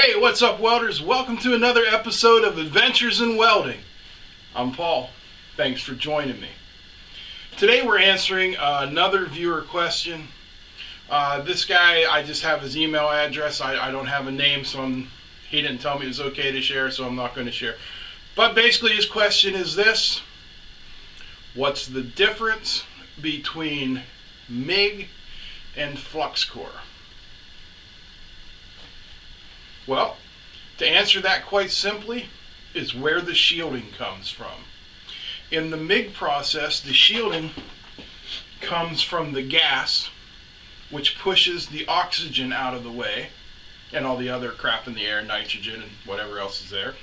Hey, what's up, welders? Welcome to another episode of Adventures in Welding. I'm Paul. Thanks for joining me. Today we're answering another viewer question. This guy, I just have his email address. I don't have a name, so he didn't tell me it was okay to share, so I'm not going to share. But basically his question is this: what's the difference between MIG and Flux Core? Well, to answer that quite simply is where the shielding comes from. In the MIG process, the shielding comes from the gas, which pushes the oxygen out of the way and all the other crap in the air, nitrogen and whatever else is there.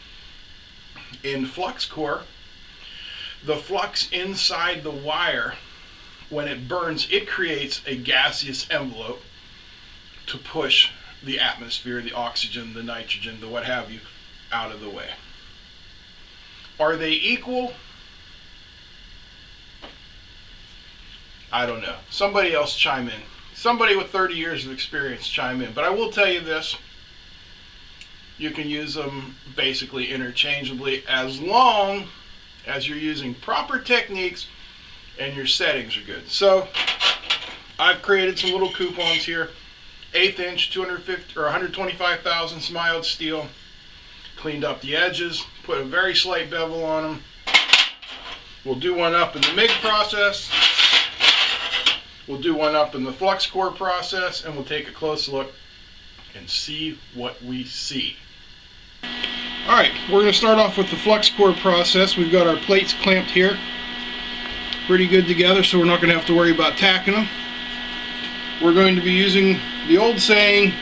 In Flux Core, the flux inside the wire, when it burns, it creates a gaseous envelope to push the atmosphere, the oxygen, the nitrogen, the what have you, out of the way. Are they equal? I don't know. Somebody else chime in. Somebody with 30 years of experience chime in. But I will tell you this: you can use them basically interchangeably as long as you're using proper techniques and your settings are good. So I've created some little coupons here. 1/8 inch, 250 or 125 thousandths mild steel. Cleaned up the edges, put a very slight bevel on them. We'll do one up in the MIG process. We'll do one up in the Flux Core process, and we'll take a close look and see what we see. Alright, we're going to start off with the Flux Core process. We've got our plates clamped here pretty good together, so we're not going to have to worry about tacking them. We're going to be using the old saying,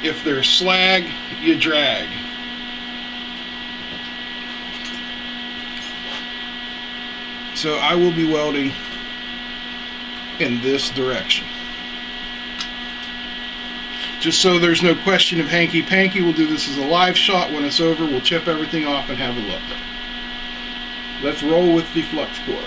if there's slag, you drag. So I will be welding in this direction. Just so there's no question of hanky-panky, we'll do this as a live shot. When it's over, we'll chip everything off and have a look. Let's roll with the Flux Core.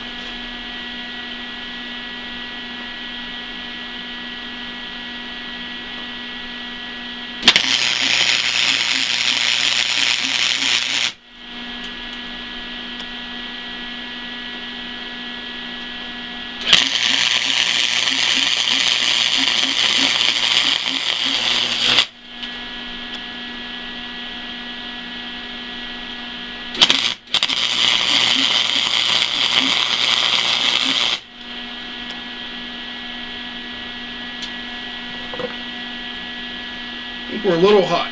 I think we're a little hot.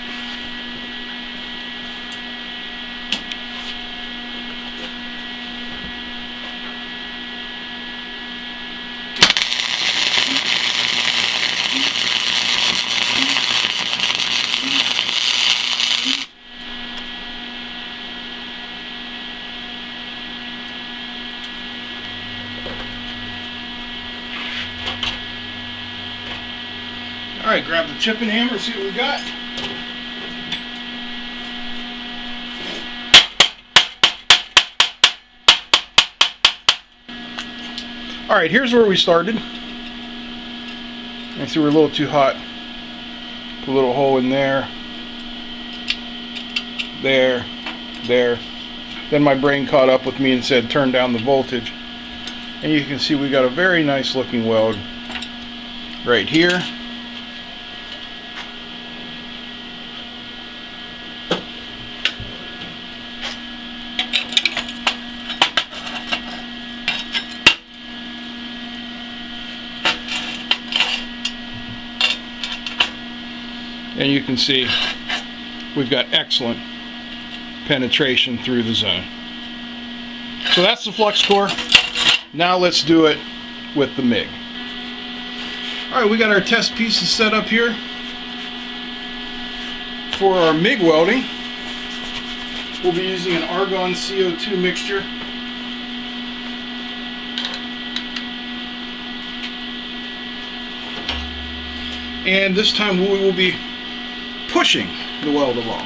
Alright, grab the chipping hammer, see what we got. Alright, here's where we started. I see we're a little too hot. Put a little hole in there. There. There. Then my brain caught up with me and said turn down the voltage. And you can see we got a very nice looking weld right here. And you can see we've got excellent penetration through the zone. So that's the Flux Core. Now let's do it with the MIG. Alright, we got our test pieces set up here for our MIG welding. We'll be using an argon CO2 mixture. And this time we will be pushing the weld along.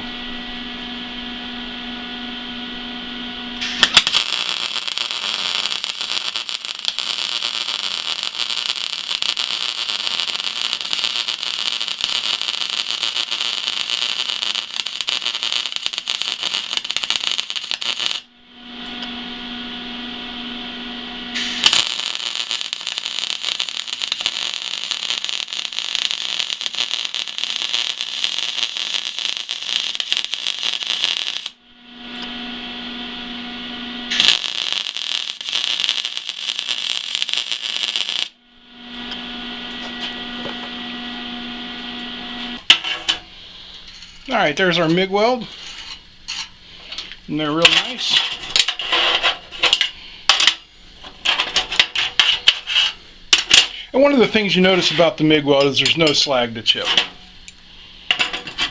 Alright, there's our MIG weld. And they're real nice. And one of the things you notice about the MIG weld is there's no slag to chip.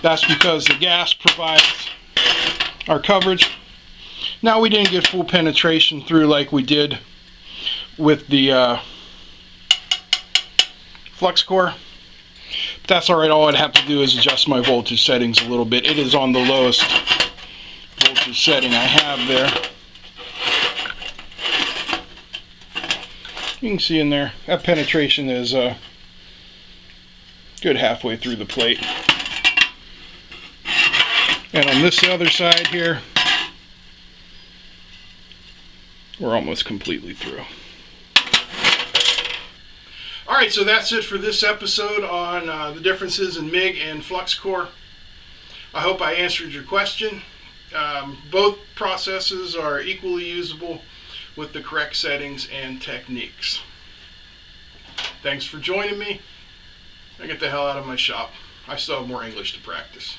That's because the gas provides our coverage. Now, we didn't get full penetration through like we did with the Flux Core. But that's alright. All I'd have to do is adjust my voltage settings a little bit. It is on the lowest voltage setting I have there. You can see in there, that penetration is good halfway through the plate. And on this other side here, we're almost completely through. Alright, so that's it for this episode on the differences in MIG and Flux Core. I hope I answered your question. Both processes are equally usable with the correct settings and techniques. Thanks for joining me. I get the hell out of my shop. I still have more English to practice.